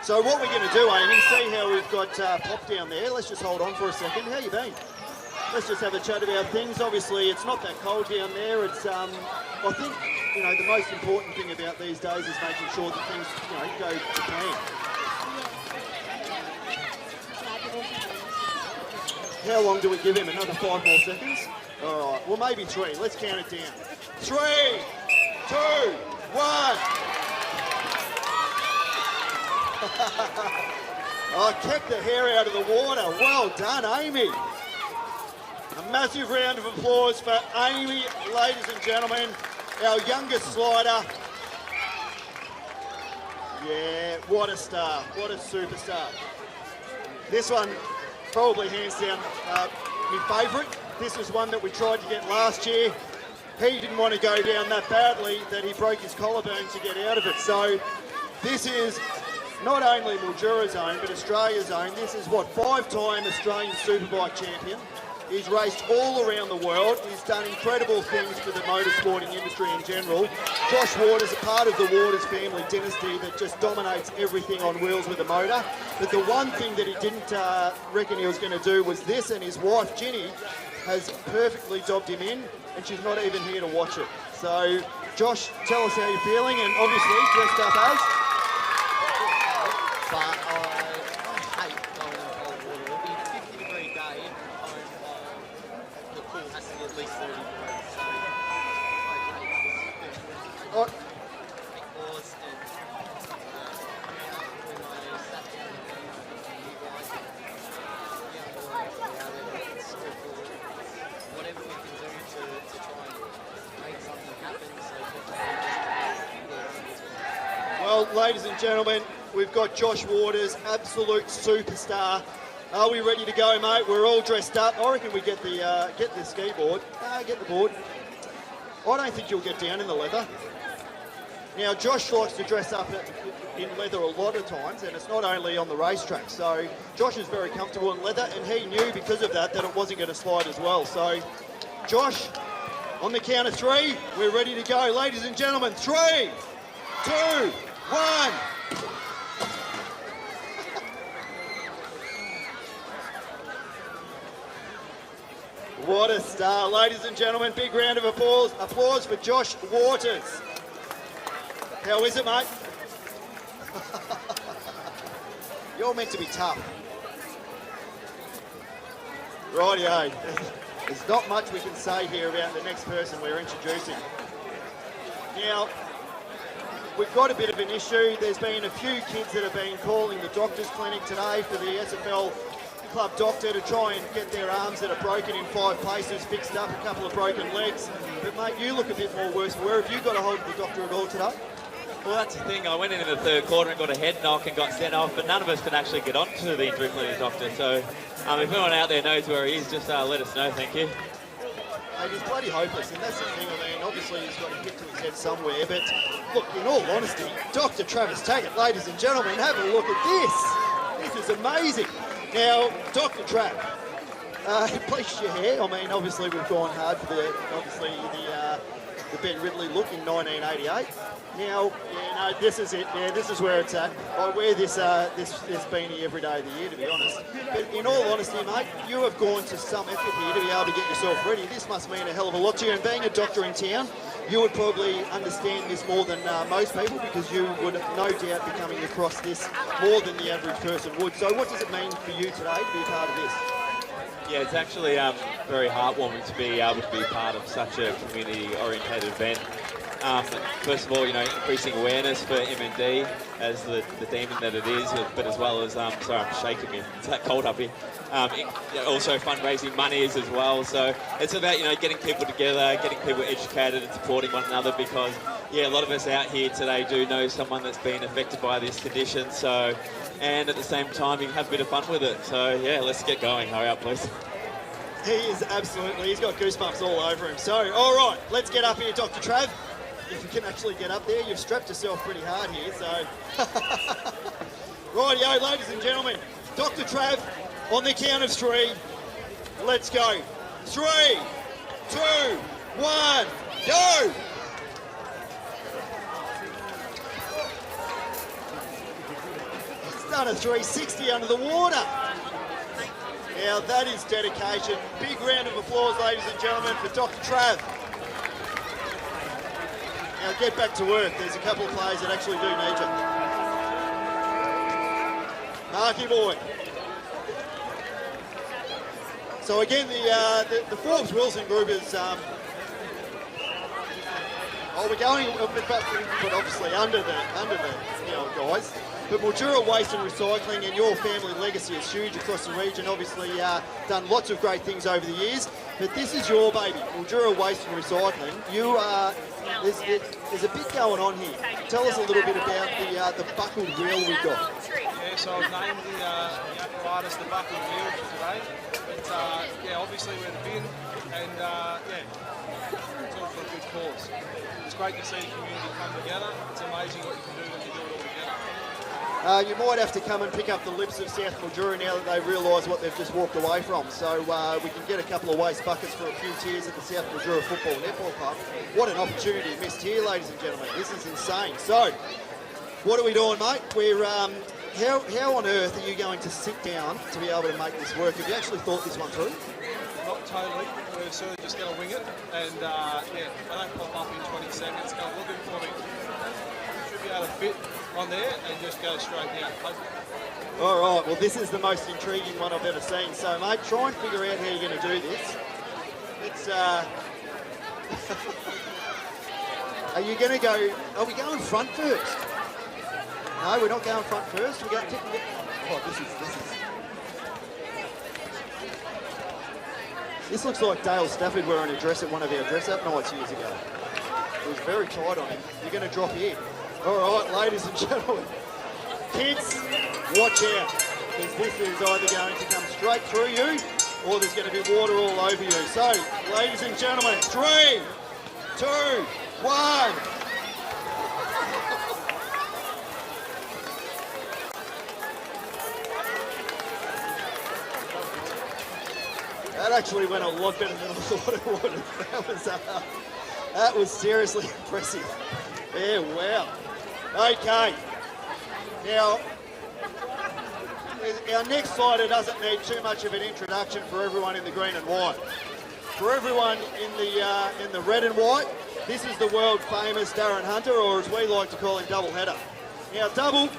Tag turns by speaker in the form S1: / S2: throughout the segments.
S1: So what we're going to do, Amy, see how we've got Pop down there. Let's just hold on for a second. How you been? Let's just have a chat about things. Obviously, it's not that cold down there. It's, I think, you know, the most important thing about these days is making sure that things, you know, go to plan. How long do we give him? Another 5 more seconds? All right, well, maybe 3. Let's count it down. 3, 2, 1. Oh, kept the hair out of the water. Well done, Amy. A massive round of applause for Amy, ladies and gentlemen, our youngest slider. Yeah, what a star, what a superstar. This one, probably hands down, my favourite. This was one that we tried to get last year. He didn't want to go down that badly that he broke his collarbone to get out of it. So this is not only Mildura's own, but Australia's own. This is what, 5-time Australian Superbike champion. He's raced all around the world. He's done incredible things for the motorsporting industry in general. Josh Waters, a part of the Waters family dynasty that just dominates everything on wheels with a motor. But the one thing that he didn't reckon he was going to do was this, and his wife, Ginny, has perfectly dobbed him in, and she's not even here to watch it. So, Josh, tell us how you're feeling, and obviously dressed up as...
S2: But I hate going in cold water. It'll be a 50-degree day, and the pool has to be at least 30 degrees. So I hate
S1: Oh.
S2: was and when I sat down and you guys, whatever we can do to try and make something happen. So
S1: Well, ladies and gentlemen, we've got Josh Waters, absolute superstar. Are we ready to go, mate? We're all dressed up. I reckon we get the ski board. Get the board. I don't think you'll get down in the leather. Now, Josh likes to dress up in leather a lot of times, and it's not only on the racetrack. So, Josh is very comfortable in leather, and he knew because of that it wasn't going to slide as well. So, Josh, on the count of 3, we're ready to go. Ladies and gentlemen, 3, 2, 1. What a star. Ladies and gentlemen, big round of applause for Josh Waters. How is it, mate? You're meant to be tough. Rightio. There's not much we can say here about the next person we're introducing. Now, we've got a bit of an issue. There's been a few kids that have been calling the doctor's clinic today for the SFL club doctor to try and get their arms that are broken in 5 places fixed up, a couple of broken legs. But mate, you look a bit more worse. Where have you got a hold of the doctor at all today?
S3: Well, that's the thing. I went in the 3rd quarter and got a head knock and got sent off, but none of us could actually get onto the injury clinic doctor. So if anyone out there knows where he is, just let us know. Thank you.
S1: Mate, he's bloody hopeless, and that's the thing. I mean, obviously he's got a hit to his head somewhere, but look, in all honesty, Dr. Travis Taggart, ladies and gentlemen, have a look at this. This is amazing. Now, Dr. Trav, bleached your hair. I mean, obviously we've gone hard for the Ben Ridley look in 1988. Now, yeah, no, this is it. Yeah, this is where it's at. I wear this beanie every day of the year, to be honest. But in all honesty, mate, you have gone to some effort here to be able to get yourself ready. This must mean a hell of a lot to you. And being a doctor in town, you would probably understand this more than most people, because you would no doubt be coming across this more than the average person would. So what does it mean for you today to be a part of this?
S3: Yeah, it's actually very heartwarming to be able to be part of such a community-oriented event. First of all, increasing awareness for MND as the demon that it is, but as well as, sorry, I'm shaking me, it's that cold up here. Also fundraising monies as well. So it's about, getting people together, getting people educated and supporting one another, because, yeah, a lot of us out here today do know someone that's been affected by this condition. So, and at the same time, you can have a bit of fun with it. So, yeah, let's get going. Hurry up, please.
S1: He is absolutely, he's got goosebumps all over him. So, all right, let's get up here, Dr. Trav. If you can actually get up there, you've strapped yourself pretty hard here, so. Rightio, ladies and gentlemen, Dr. Trav, on the count of 3, let's go. 3, 2, 1, go! done a 360 under the water. Now that is dedication. Big round of applause, ladies and gentlemen, for Dr. Trav. Now get back to work. There's a couple of players that actually do need you. Marky boy. So again, the Forbes Wilson group is, we're going, but obviously under the guys. But Mildura Waste and Recycling and your family legacy is huge across the region. Obviously, done lots of great things over the years. But this is your baby, Mildura Waste and Recycling. You are there's a bit going on here. Tell us a little bit about the buckled reel we've got.
S4: Yeah, so I've named the apparatus the buckled reel today. But obviously we're the bin, and it's all for a good cause. It's great to see the community come together. It's amazing what you can do when you do it all together.
S1: You might have to come and pick up the lips of South Mildura now that they realise what they've just walked away from. So we can get a couple of waste buckets for a few cheers at the South Mildura Football Netball Club. What an opportunity missed here, ladies and gentlemen. This is insane. So, what are we doing, mate? We're how on earth are you going to sit down to be able to make this work? Have you actually thought this one through?
S4: Not totally. We're sort of just going to wing it, and they don't pop up in 20 seconds. Go looking for me. Should be able to fit on there and just go straight down.
S1: All right, well, this is the most intriguing one I've ever seen. So, mate, try and figure out how you're going to do this. It's, are you going to go, are we going front first? No, we're not going front first. We're going to This looks like Dale Stafford wearing a dress at one of our dress-up nights years ago. It was very tight on him. You're going to drop in. All right, ladies and gentlemen. Kids, watch out, because this is either going to come straight through you or there's going to be water all over you. So, ladies and gentlemen, 3, 2, 1. That actually went a lot better than I thought it would. That was seriously impressive. Yeah, wow. Okay. Now, our next slider doesn't need too much of an introduction for everyone in the green and white. For everyone in the red and white, this is the world famous Darren Hunter, or as we like to call him, Double Header. Now, Double,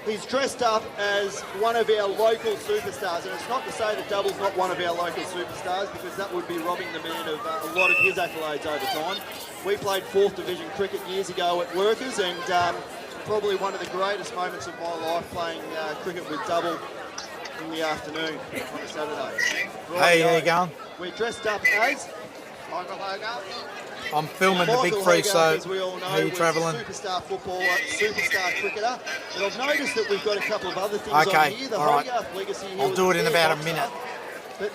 S1: he's dressed up as one of our local superstars, and it's not to say that Double's not one of our local superstars, because that would be robbing the man of a lot of his accolades over time. We played 4th Division cricket years ago at Workers, and probably one of the greatest moments of my life playing cricket with Double in the afternoon on a Saturday.
S5: Hey, how you going?
S1: We're dressed up as Michael Hogarth.
S5: I'm filming the big three, so how you travelling?
S1: Superstar footballer, superstar cricketer. But I've noticed that we've got a couple of other things on here. The
S5: all right.
S1: Hogarth legacy.
S5: I'll do it in about a minute.
S1: But,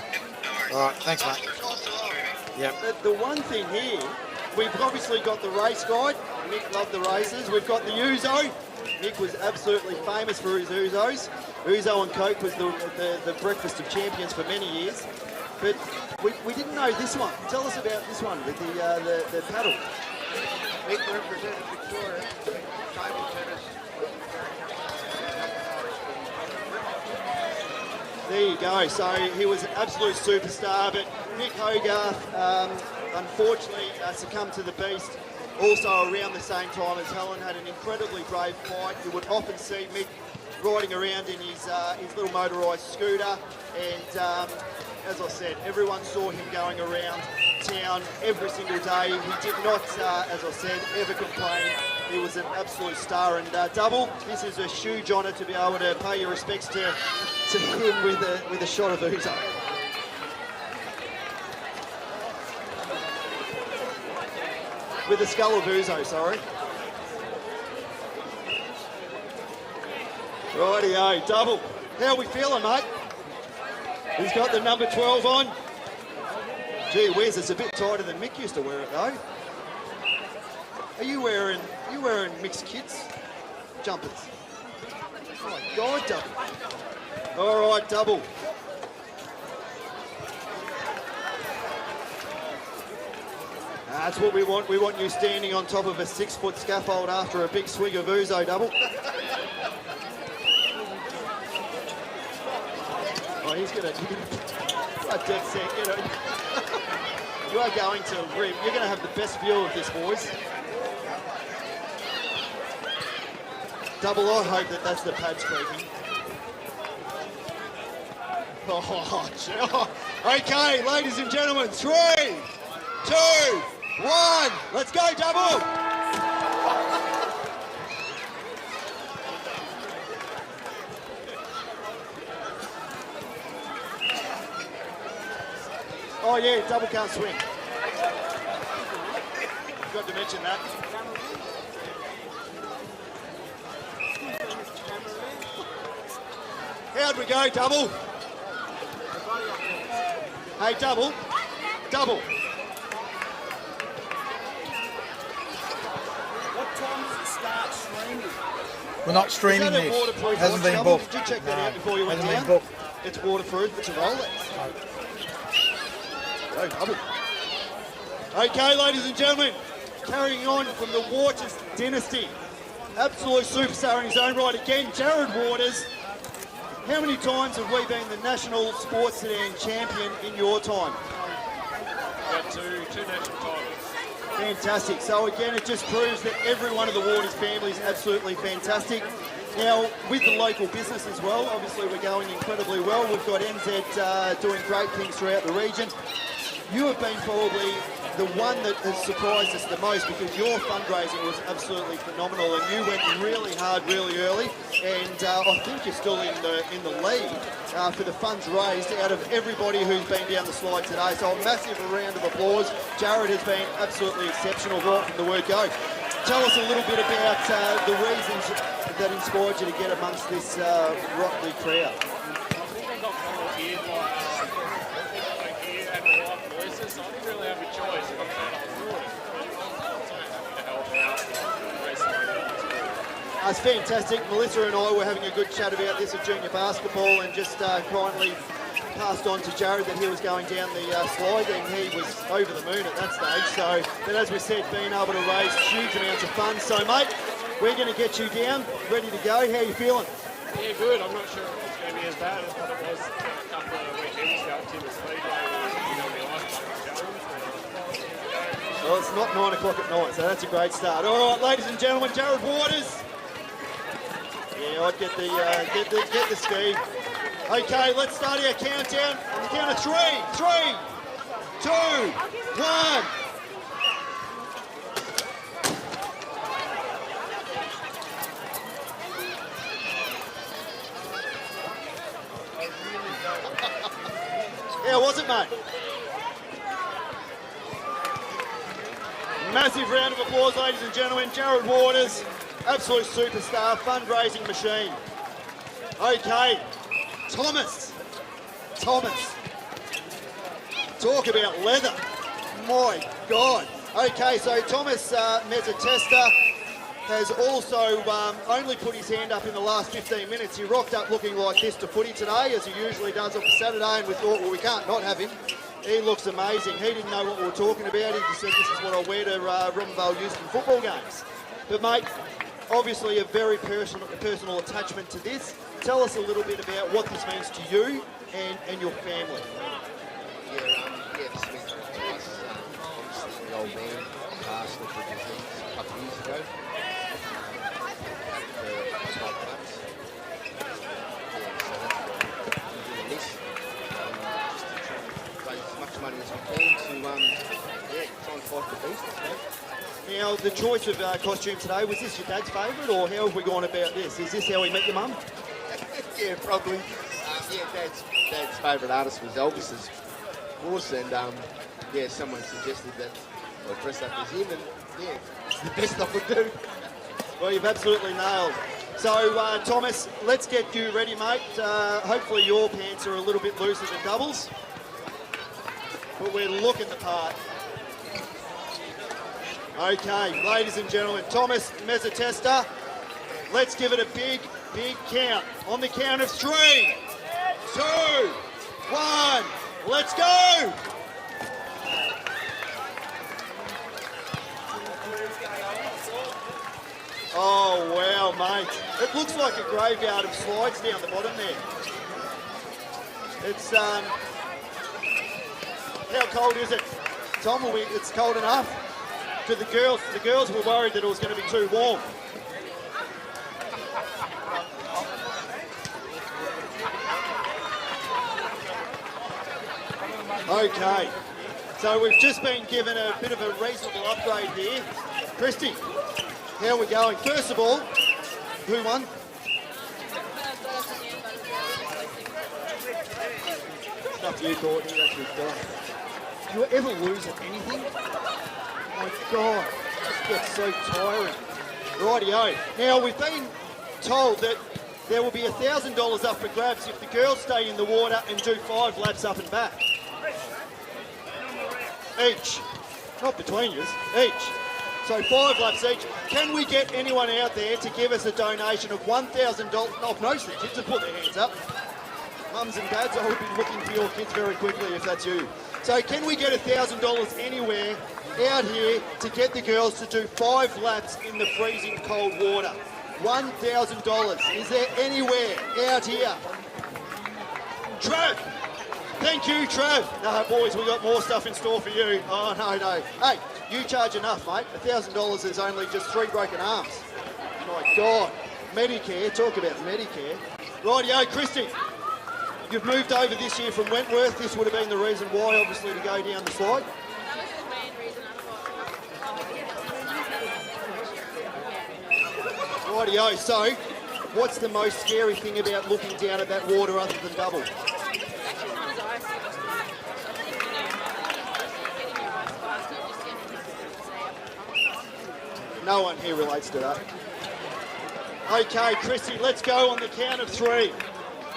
S5: all right, thanks, mate. Yep.
S1: But the one thing here, we've obviously got the race guide. Mick loved the races. We've got the Ouzo. Mick was absolutely famous for his Ouzos. Ouzo and Coke was the breakfast of champions for many years. But we didn't know this one. Tell us about this one with the paddle.
S6: Mick represented Victoria in table tennis.
S1: There you go. So he was an absolute superstar, but Mick Hogarth unfortunately succumbed to the beast. Also around the same time as Helen, had an incredibly brave fight. You would often see Mick riding around in his little motorised scooter, and as I said, everyone saw him going around town every single day. He did not, as I said, ever complain. He was an absolute star. And Double, this is a huge honour to be able to pay your respects to him with a shot of Ouzo. With the skull of Ouzo, sorry. Rightio, Double. How are we feeling, mate? He's got the number 12 on. Gee whiz, it's a bit tighter than Mick used to wear it, though. Are you wearing mixed kids jumpers? Oh my God, Double. All right, Double. That's what we want. We want you standing on top of a 6-foot scaffold after a big swig of Ouzo, Double. Oh, he's going to... A dead set, you know. You are going to rip. You're going to have the best view of this, boys. Double, I hope that that's the pad speaking. Oh, okay, ladies and gentlemen, 3, 2, 1, let's go, Double! Oh yeah, Double can't swim. Forgot to mention that. How'd we go, Double? Hey, Double. Double.
S7: What time does it start streaming?
S5: We're not streaming this. It hasn't been booked.
S1: Did you check that out before you went
S5: hasn't
S1: down?
S5: been booked.
S1: It's waterproof. It's a Rolex. Go, Double. Okay, ladies and gentlemen, carrying on from the Waters dynasty. Absolute superstar in his own right again, Jared Waters. How many times have we been the national sports sedan champion in your time?
S4: Got two national titles.
S1: Fantastic. So again, it just proves that every one of the Waters family is absolutely fantastic. Now, with the local business as well, obviously we're going incredibly well. We've got NZ doing great things throughout the region. You have been probably the one that has surprised us the most because your fundraising was absolutely phenomenal and you went really hard really early, and I think you're still in the lead for the funds raised out of everybody who's been down the slide today. So a massive round of applause. Jared has been absolutely exceptional right from the word go. Tell us a little bit about the reasons that inspired you to get amongst this Rockley crowd.
S4: I think I got volunteered by here and my wife Melissa, so I didn't really have a choice. And I found I was doing it. So I'm happy to help out and raise some money.
S1: That's fantastic. Melissa and I were having a good chat about this at junior basketball and just kindly passed on to Jared that he was going down the slide and he was over the moon at that stage. So, but as we said, being able to raise huge amounts of funds. So, mate, we're going to get you down, ready to go. How are you feeling?
S4: Yeah, good. I'm not sure if it's going to be as bad as what it was a couple of weekends ago at Timber Speedway.
S1: Well, it's not 9 o'clock at night, so that's a great start. All right, ladies and gentlemen, Jared Waters. Yeah, I'd get the ski. Okay, let's start our countdown on the count of 3, 2, 1. How was it, mate? Massive round of applause, ladies and gentlemen. Jared Waters, absolute superstar, fundraising machine. Okay, Thomas. Talk about leather. My God. Okay, so Thomas Mezzatesta has also only put his hand up in the last 15 minutes. He rocked up looking like this to footy today, as he usually does on a Saturday, and we thought, well, we can't not have him. He looks amazing. He didn't know what we were talking about. He just said, this is what I wear to Robinvale Houston football games. But, mate, obviously a very personal attachment to this. Tell us a little bit about what this means to you and your family.
S6: This means to us, obviously the old man passed with the disease a couple of years ago. So that's why we're doing this. Just to try and raise as much money as we can to try and fight the beast, I suppose.
S1: Now, the choice of costume today, was this your dad's favourite, or how have we gone about this? Is this how we met your mum?
S6: Yeah, probably. Dad's favourite artist was Elvis's course, and someone suggested that I dress up as him, and it's the best I could do.
S1: Well, you've absolutely nailed. So, Thomas, let's get you ready, mate. Hopefully your pants are a little bit looser than Double's, but we're looking the part. Okay, ladies and gentlemen, Thomas Mezzatesta, let's give it a big count. On the count of 3, 2, 1, let's go! Oh, wow, mate. It looks like a graveyard of slides down the bottom there. It's how cold is it? Tom, it's cold enough. To the girls were worried that it was going to be too warm. Okay, so we've just been given a bit of a reasonable upgrade here. Christy, how are we going? First of all, who won? It's up to you, Courtney. That's your stuff. Do you ever lose at anything? My God, it just gets so tiring. Rightio. Now, we've been told that there will be $1,000 up for grabs if the girls stay in the water and do 5 laps up and back. Each. Not between you, each. So 5 laps each. Can we get anyone out there to give us a donation of $1,000? No, most of the kids have put their hands up. Mums and dads, I would be looking for your kids very quickly if that's you. So can we get $1,000 anywhere out here to get the girls to do 5 laps in the freezing cold water? $1,000. Is there anywhere out here? Trav! Thank you, Trav. No, boys, we got more stuff in store for you. Oh, no. Hey, you charge enough, mate. $1,000 is only just 3 broken arms. My God. Medicare, talk about Medicare. Rightio, Christy. You've moved over this year from Wentworth. This would have been the reason why, obviously, to go down the slide.
S8: That was the main reason I thought.
S1: Rightio, so what's the most scary thing about looking down at that water other than double?
S8: It's actually not as icy. I think, getting your eyes faster, just getting
S1: No one here relates to that. Okay, Chrissy, let's go on the count of 3.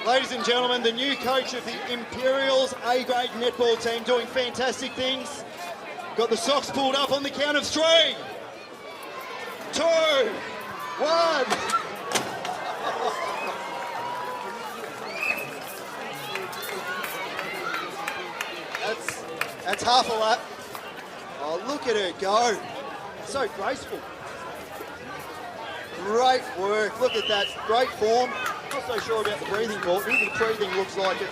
S1: Ladies and gentlemen, the new coach of the Imperials A-grade netball team doing fantastic things. Got the socks pulled up on the count of 3. 2, 1. That's half a lap. Oh, look at her go. So graceful. Great work. Look at that. Great form. Not so sure about the breathing, Courtney. The breathing looks like it.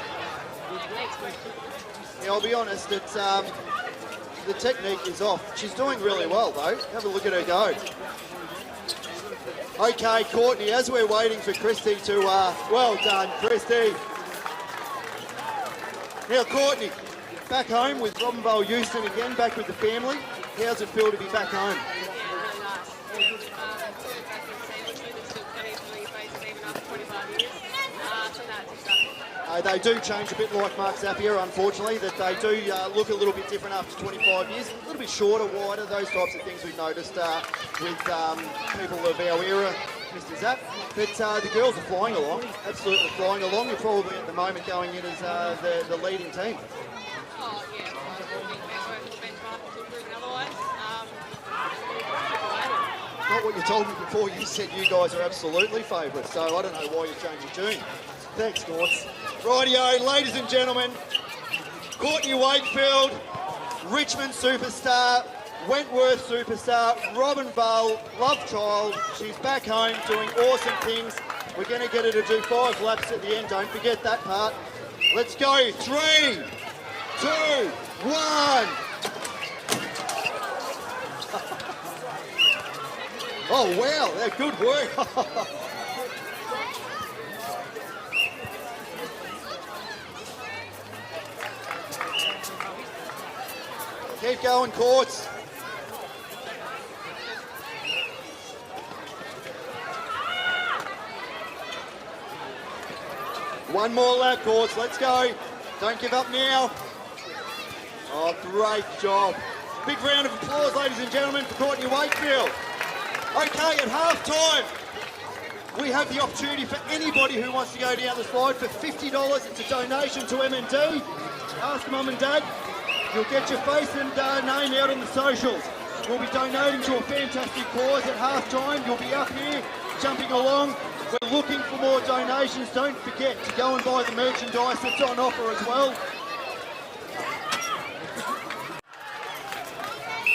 S1: Yeah, I'll be honest, it's the technique is off. She's doing really well, though. Have a look at her go. Okay, Courtney, as we're waiting for Christy to... well done, Christy. Now, Courtney, back home with Robinvale Euston again, back with the family. How's it feel to be back home? They do change a bit like Mark Zapier, unfortunately, that they do look a little bit different after 25 years. A little bit shorter, wider, those types of things we've noticed with people of our era, Mr. Zap. But the girls are flying along, absolutely flying along. You're probably at the moment going in as the leading team.
S8: Oh, yeah. I think Wentworth is benchmark to improving otherwise.
S1: Not what you told me before. You said you guys are absolutely favourites, so I don't know why you changed your tune. Thanks, Gorts. Rightio, ladies and gentlemen, Courtney Wakefield, Richmond superstar, Wentworth superstar, Robinvale, love child. She's back home doing awesome things. We're going to get her to do 5 laps at the end. Don't forget that part. Let's go. 3, 2, 1. Oh, wow, that's good work. Keep going, Courts. One more lap, Courts. Let's go. Don't give up now. Oh, great job. Big round of applause, ladies and gentlemen, for Courtney Wakefield. Okay, at half-time, we have the opportunity for anybody who wants to go down the slide for $50. It's a donation to M&D. Ask Mum and Dad. You'll get your face and name out on the socials. We'll be donating to a fantastic cause at half-time. You'll be up here jumping along. We're looking for more donations. Don't forget to go and buy the merchandise that's on offer as well.